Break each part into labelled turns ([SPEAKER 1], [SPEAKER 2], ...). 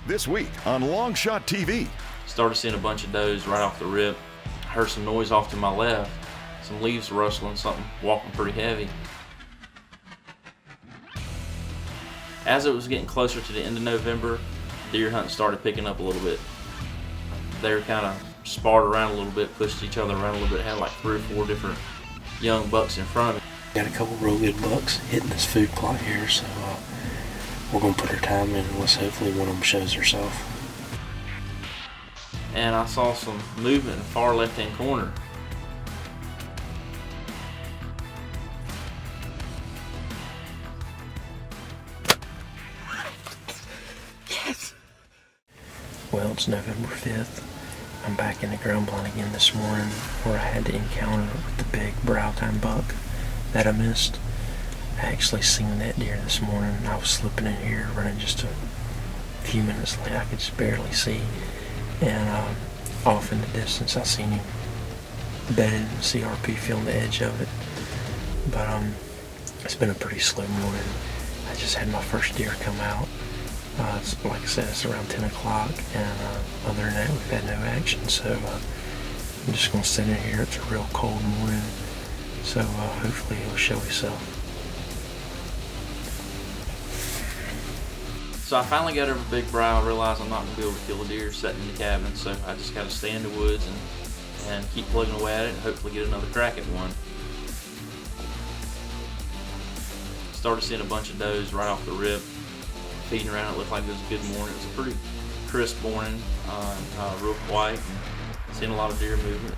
[SPEAKER 1] This week on Longshot TV.
[SPEAKER 2] Started seeing a bunch of does right off the rip. Heard some noise off to my left. Some leaves rustling, something walking pretty heavy. As it was getting closer to the end of November, deer hunting started picking up a little bit. They were kind of sparred around a little bit, pushed each other around a little bit, had like 3 or 4 different young bucks in front of me.
[SPEAKER 3] Got a couple real good bucks hitting this food plot here, so we're going to put our time in and let's hopefully one of them shows herself.
[SPEAKER 2] And I saw some movement in the far left-hand corner.
[SPEAKER 3] Yes! Well, it's November 5th. I'm back in the ground blind again this morning where I had the encounter with the big brow time buck that I missed. I actually seen that deer this morning. I was slipping in here, running just a few minutes late. I could just barely see. And off in the distance, I seen him bedded in the CRP, feeling the edge of it. But it's been a pretty slow morning. I just had my first deer come out. It's, like I said, it's around 10 o'clock, and other than that, we've had no action. So I'm just going to sit in here. It's a real cold morning, so hopefully he'll show himself.
[SPEAKER 2] So I finally got over Big Brow. I realized I'm not going to be able to kill a deer sitting in the cabin, so I just got to stay in the woods and keep plugging away at it and hopefully get another crack at one. Started seeing a bunch of does right off the rip, feeding around. It looked like it was a good morning. It was a pretty crisp morning, real quiet, and seeing a lot of deer movement.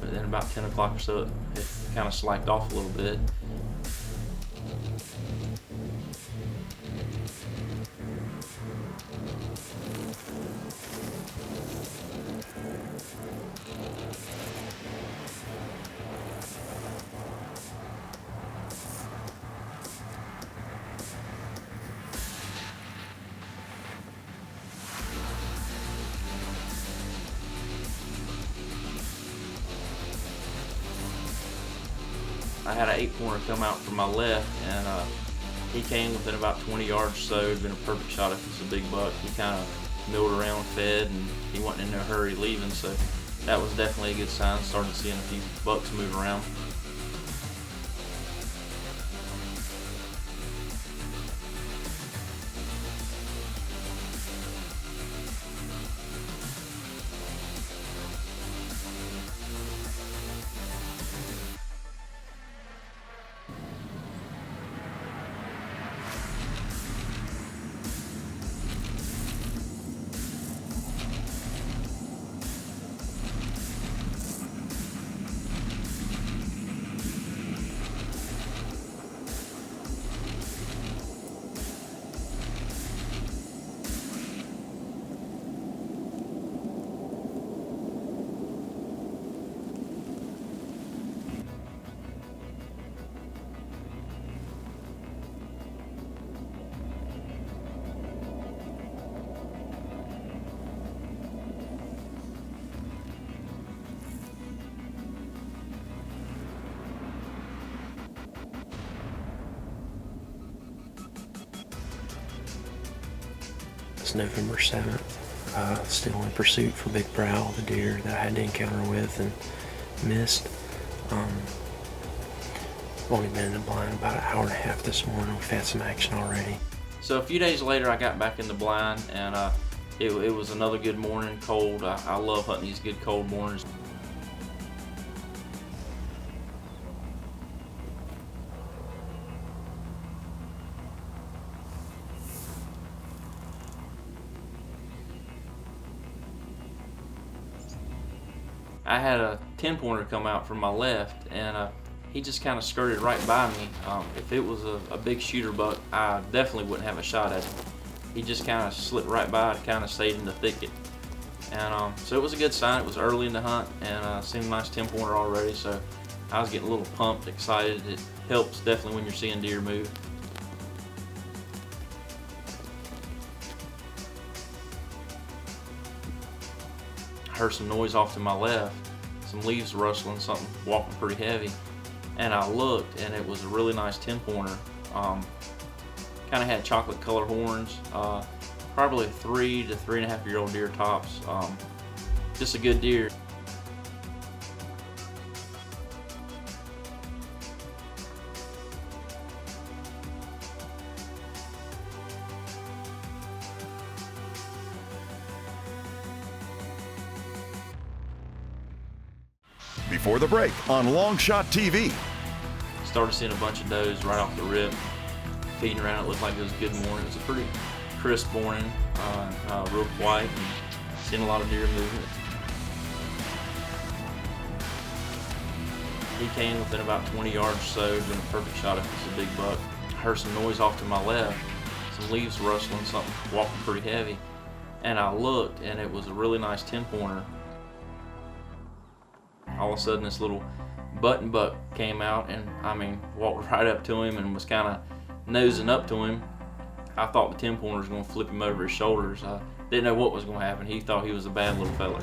[SPEAKER 2] But then about 10 o'clock or so, it kind of slacked off a little bit. I had an 8-pointer come out from my left, and he came within about 20 yards or so. It'd been a perfect shot if it's a big buck. He kind of milled around, fed, and he wasn't in no hurry leaving, so that was definitely a good sign. Started seeing a few bucks move around.
[SPEAKER 3] It's November 7th. Still in pursuit for Big Brow, the deer that I had the encounter with and missed. Only been in the blind about an hour and a half this morning. We've had some action already.
[SPEAKER 2] So a few days later, I got back in the blind, and it was another good morning, cold. I love hunting these good cold mornings. I had a 10-pointer come out from my left, and he just kind of skirted right by me. If it was a big shooter buck, I definitely wouldn't have a shot at him. He just kind of slipped right by, kind of stayed in the thicket. And so it was a good sign. It was early in the hunt, and seemed a nice 10-pointer already, so I was getting a little pumped, excited. It helps definitely when you're seeing deer move. heard some noise off to my left, some leaves rustling, something walking pretty heavy, and I looked, and it was a really nice 10-pointer. Kind of had chocolate color horns, probably a 3 to 3.5 year old deer tops. Just a good deer.
[SPEAKER 1] Before the break on Longshot TV.
[SPEAKER 2] Started seeing a bunch of does right off the rip, feeding around. It looked like it was a good morning. It was a pretty crisp morning, real quiet, and seeing a lot of deer movement. He came within about 20 yards or so, doing a perfect shot if it's a big buck. I heard some noise off to my left, some leaves rustling, something walking pretty heavy, and I looked, and it was a really nice 10-pointer. All of a sudden, this little button buck came out, and I mean, walked right up to him and was kind of nosing up to him. I thought the 10-pointer was going to flip him over his shoulders. I didn't know what was going to happen. He thought he was a bad little fella.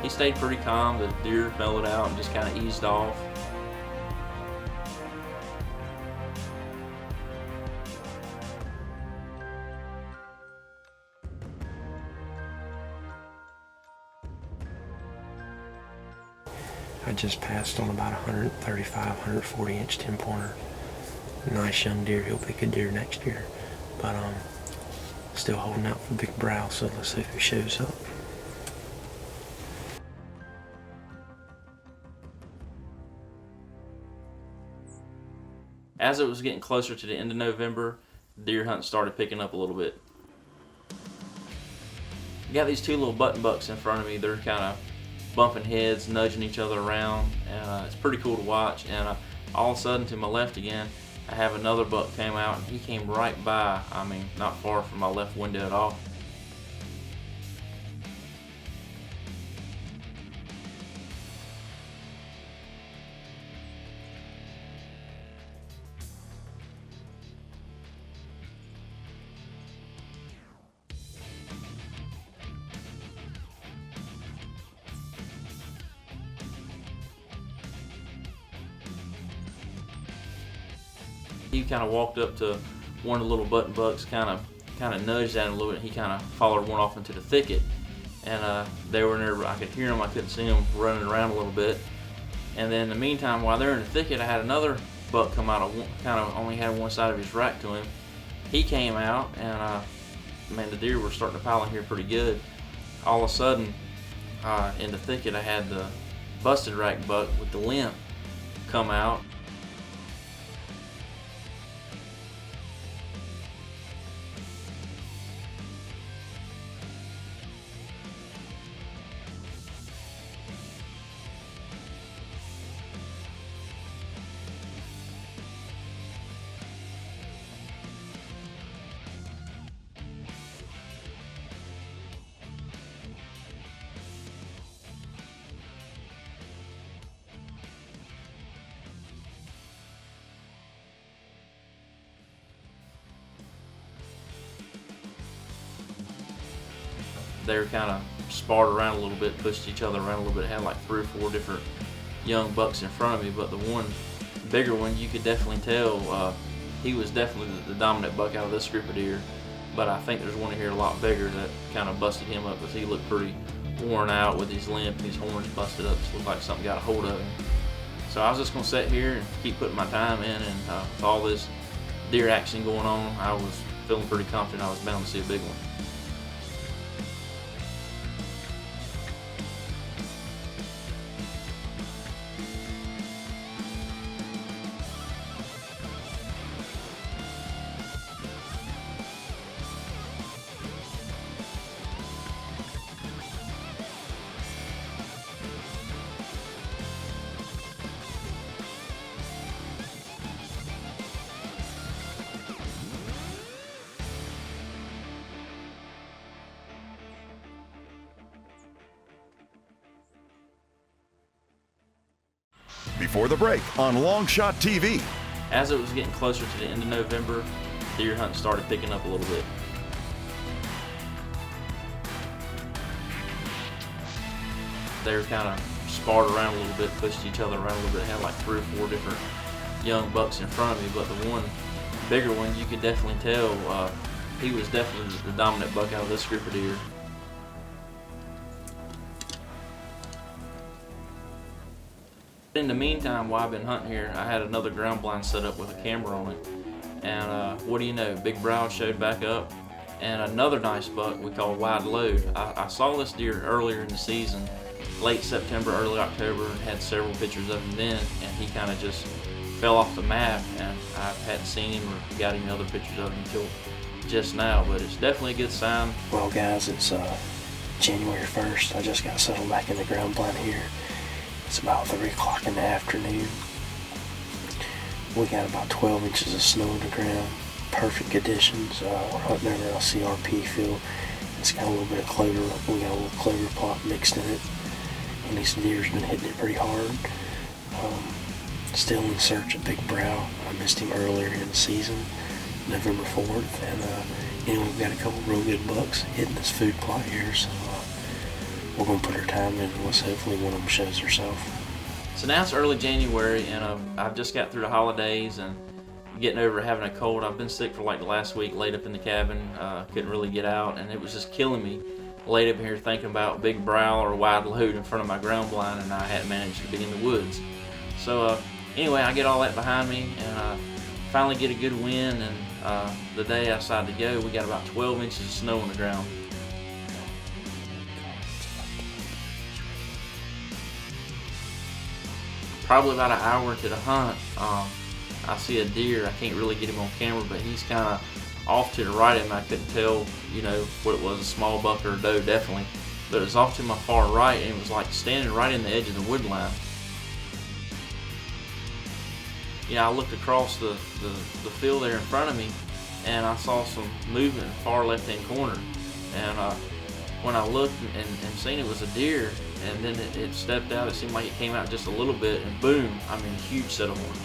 [SPEAKER 2] He stayed pretty calm. The deer mellowed out and just kind of eased off.
[SPEAKER 3] I just passed on about 135, 140 inch 10-pointer. Nice young deer. He'll be a good deer next year. But still holding out for big brow, so let's see if he shows up.
[SPEAKER 2] As it was getting closer to the end of November, deer hunting started picking up a little bit. I got these two little button bucks in front of me. They're kind of bumping heads, nudging each other around, and it's pretty cool to watch. And all of a sudden, to my left again, I have another buck came out, and he came right by. I mean, not far from my left window at all. He kind of walked up to one of the little button bucks, kind of nudged at him a little bit, and he kind of followed one off into the thicket. And they were in there. I could hear them. I couldn't see them running around a little bit. And then in the meantime, while they're in the thicket, I had another buck come out. Kind of only had one side of his rack to him. He came out, and man, the deer were starting to pile in here pretty good. All of a sudden, in the thicket, I had the busted rack buck with the limp come out. They were kind of sparred around a little bit, pushed each other around a little bit. Had like 3 or 4 different young bucks in front of me, but the one bigger one, you could definitely tell he was definitely the dominant buck out of this group of deer. But I think there's one here a lot bigger that kind of busted him up, because he looked pretty worn out with his limp, his horns busted up. Just looked like something got a hold of him. So I was just gonna sit here and keep putting my time in, and with all this deer action going on, I was feeling pretty confident I was bound to see a big one.
[SPEAKER 1] Before the break on Longshot TV.
[SPEAKER 2] As it was getting closer to the end of November, deer hunting started picking up a little bit. They were kind of sparred around a little bit, pushed each other around a little bit. Had like 3 or 4 different young bucks in front of me, but the one bigger one, you could definitely tell he was definitely the dominant buck out of this group of deer. In the meantime, while I've been hunting here, I had another ground blind set up with a camera on it. And what do you know, big brow showed back up. And another nice buck we call wide load. I saw this deer earlier in the season, late September, early October, and had several pictures of him then, and he kind of just fell off the map, and I hadn't seen him or got any other pictures of him until just now, but it's definitely a good sign.
[SPEAKER 3] Well guys, it's January 1st. I just got settled back in the ground blind here. It's about 3 o'clock in the afternoon. We got about 12 inches of snow on the ground. Perfect conditions. We're hunting over our CRP field. It's got a little bit of clover. We got a little clover plot mixed in it. And these deer's been hitting it pretty hard. Still in search of Big Brow. I missed him earlier in the season, November 4th. And we've got a couple real good bucks hitting this food plot here. So we're going to put our time in, and let's hopefully one of them shows herself.
[SPEAKER 2] So now it's early January, and I've just got through the holidays and getting over having a cold. I've been sick for like the last week, laid up in the cabin, couldn't really get out, and it was just killing me. Laid up here thinking about Big Brow or wide load in front of my ground blind, and I hadn't managed to be in the woods. So anyway, I get all that behind me, and finally get a good win, and the day I decided to go, we got about 12 inches of snow on the ground. Probably about an hour into the hunt, I see a deer. I can't really get him on camera, but he's kind of off to the right of him. I couldn't tell, you know, what it was, a small buck or a doe, definitely. But it was off to my far right, and it was like standing right in the edge of the wood line. Yeah, I looked across the field there in front of me, and I saw some movement in the far left-hand corner. And when I looked and seen it was a deer, and then it stepped out, it seemed like it came out just a little bit, and boom, I mean, huge set of horns.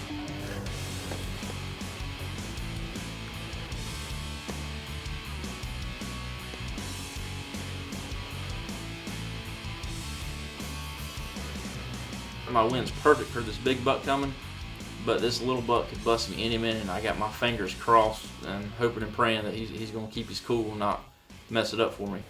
[SPEAKER 2] My wind's perfect for this big buck coming, but this little buck could bust me any minute, and I got my fingers crossed and hoping and praying that he's going to keep his cool and not mess it up for me.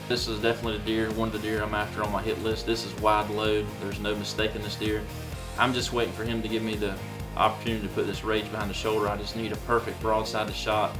[SPEAKER 2] This is definitely the deer, one of the deer I'm after on my hit list. This is wide load. There's no mistaking this deer. I'm just waiting for him to give me the opportunity to put this rage behind the shoulder. I just need a perfect broadside shot.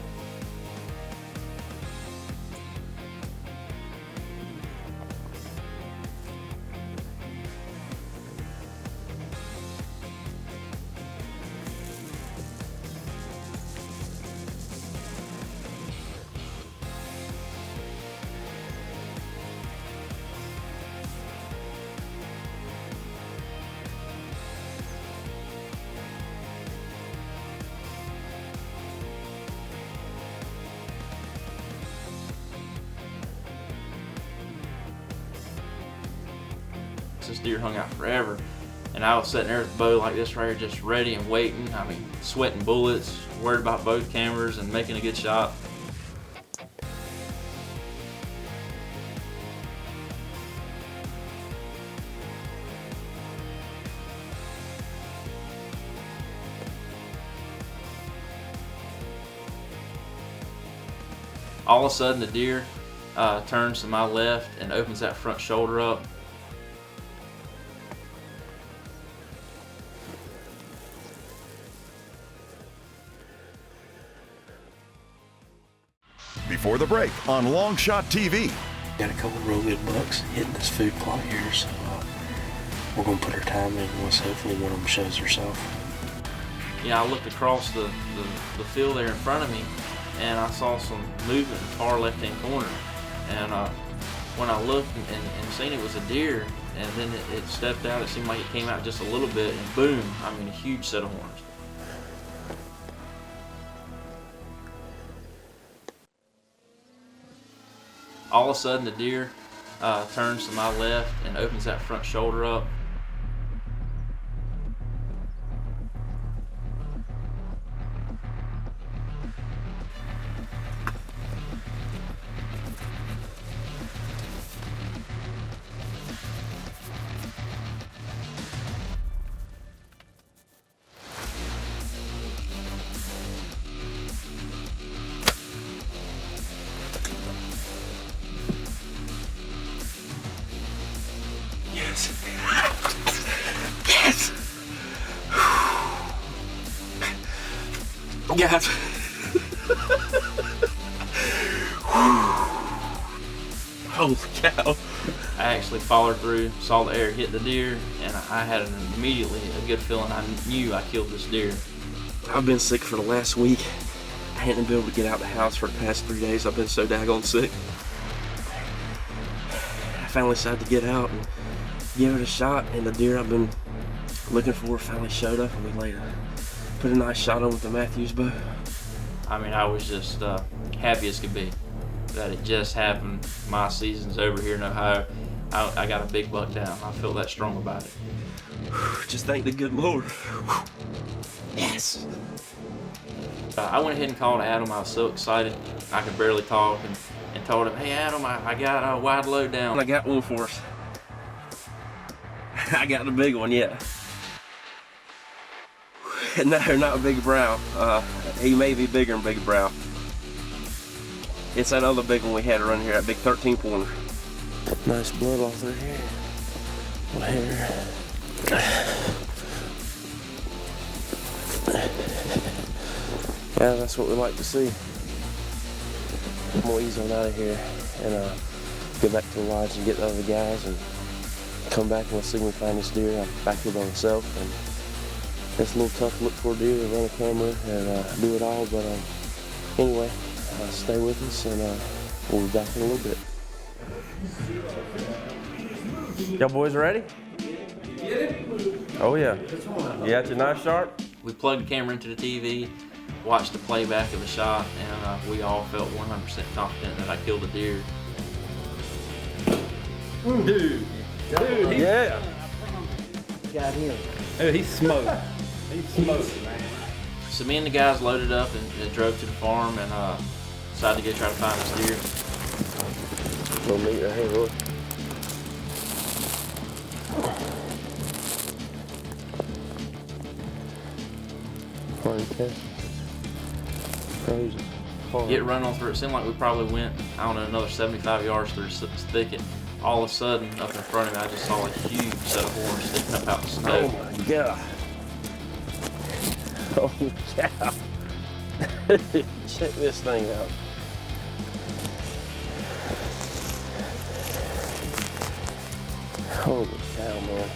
[SPEAKER 2] This deer hung out forever, and I was sitting there with the bow like this right here, just ready and waiting. I mean, sweating bullets, worried about both cameras and making a good shot. All of a sudden, the deer turns to my left and opens that front shoulder up.
[SPEAKER 1] Before the break on Longshot TV.
[SPEAKER 3] Got a couple real good bucks hitting this food plot here, so we're going to put our time in, and let's hopefully one of them shows herself.
[SPEAKER 2] Yeah, I looked across the field there in front of me, and I saw some movement in the far left-hand corner. And when I looked and seen it was a deer, and then it stepped out, it seemed like it came out just a little bit, and boom, I mean, a huge set of horns. All of a sudden, the deer turns to my left and opens that front shoulder up.
[SPEAKER 3] Yes. Yes. Yes. Holy cow.
[SPEAKER 2] I actually followed through, saw the air hit the deer, and I had immediately a good feeling. I knew I killed this deer.
[SPEAKER 3] I've been sick for the last week. I hadn't been able to get out of the house for the past 3 days. I've been so daggone sick. I finally decided to get out and give it a shot, and the deer I've been looking for finally showed up, and we put a nice shot on with the Matthews bow.
[SPEAKER 2] I mean, I was just happy as could be that it just happened. My season's over here in Ohio. I got a big buck down. I feel that strong about it.
[SPEAKER 3] Just thank the good Lord. Yes.
[SPEAKER 2] I went ahead and called Adam. I was so excited I could barely talk, and told him, "Hey Adam, I got a wide load down."
[SPEAKER 3] I got one for us. I got the big one, yeah. No, not a big brow. He may be bigger than big brow. It's that other big one we had around here, that big 13-pointer. Nice blood off their hair. Yeah, that's what we like to see. I'm gonna ease on out of here and go back to the lodge and get the other guys and come back and we'll see when we find this deer. I'm back here by myself, and it's a little tough to look for a deer and run a camera and do it all, but anyway, stay with us and we'll be back in a little bit. Y'all boys ready? Oh yeah. You got your knife sharp?
[SPEAKER 2] We plugged the camera into the TV, watched the playback of the shot, and we all felt 100% confident that I killed a deer.
[SPEAKER 4] Dude,
[SPEAKER 3] Yeah.
[SPEAKER 4] got him. Dude, he's smoked. He's smoked, man.
[SPEAKER 2] So me and the guys loaded up and drove to the farm and decided to go try to find this deer.
[SPEAKER 3] Little meat right here, Roy. Crazy.
[SPEAKER 2] Get run on through. It seemed like we probably went, I don't know, another 75 yards through this thicket. All of a sudden, up in front of me, I just saw a huge set of horns sticking up out the snow.
[SPEAKER 3] Oh my God. Holy cow. Check this thing out. Holy cow, man.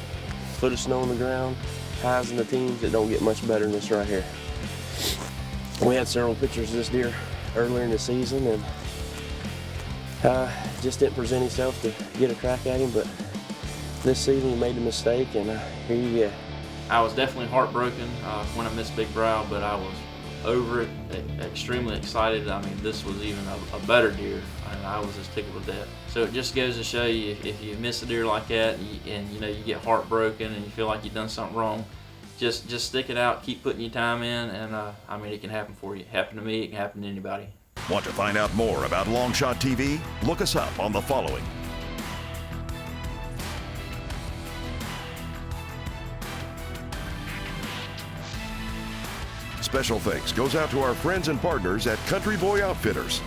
[SPEAKER 3] Foot of snow on the ground, highs in the teens. It don't get much better than this right here. We had several pictures of this deer earlier in the season and just didn't present himself to get a crack at him, but this season he made a mistake and here you go.
[SPEAKER 2] I was definitely heartbroken when I missed Big Brow, but I was over it, extremely excited. I mean, this was even a better deer, and I was just tickled to death. So it just goes to show you, if you miss a deer like that, and you know you get heartbroken and you feel like you've done something wrong, just stick it out, keep putting your time in, and I mean, it can happen for you. It happened to me, it can happen to anybody.
[SPEAKER 1] Want to find out more about Longshot TV? Look us up on the following. Special thanks goes out to our friends and partners at Country Boy Outfitters.